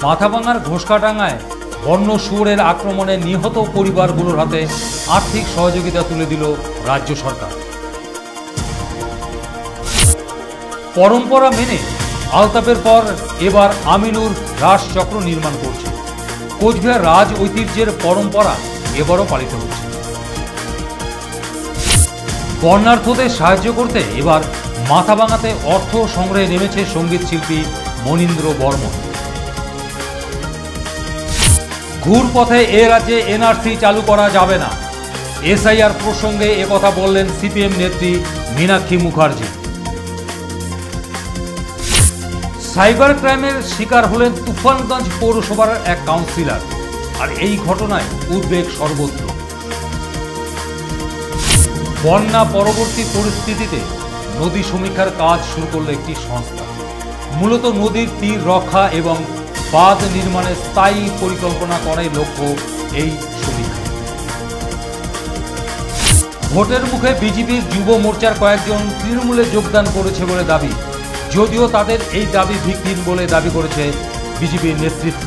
মাথাভাঙার ঘোষকাডাঙ্গায় বন্য শুয়োরের আক্রমণে নিহত পরিবারগুলোর হাতে আর্থিক সহযোগিতা তুলে দিল রাজ্য সরকার। পরম্পরা মেনে আলতাপের পর এবার আমিনুর রাসচক্র নির্মাণ করছে। কোচবিহার রাজ ঐতিহ্যের পরম্পরা এবারও পালিত হচ্ছে। বন্যার্থদের সাহায্য করতে এবার মাথাভাঙাতে অর্থ সংগ্রহে নেমেছে সঙ্গীত শিল্পী মনীন্দ্র বর্মন। ঘুরপথে এ রাজ্যে এনআরসি চালু করা যাবে না, এসআইআর প্রসঙ্গে একথা বললেন সিপিএম নেত্রী মীনাক্ষী মুখার্জি। সাইবার ক্রাইমের শিকার হলেন তুফানগঞ্জ পৌরসভার এক কাউন্সিলর, আর এই ঘটনায় উদ্বেগ সর্বত্র। বন্যা পরবর্তী পরিস্থিতিতে নদী সমীক্ষার কাজ শুরু করল একটি সংস্থা। মূলত নদীর তীর রক্ষা এবং বাঁধ নির্মাণের স্থায়ী পরিকল্পনা করাই লক্ষ্য এই সমীক্ষা। ভোটের মুখে বিজেপির যুব মোর্চার কয়েকজন তৃণমূলে যোগদান করেছে বলে দাবি, যদিও তাদের এই দাবি ভিত্তিহীন বলে দাবি করেছে বিজেপির নেতৃত্ব।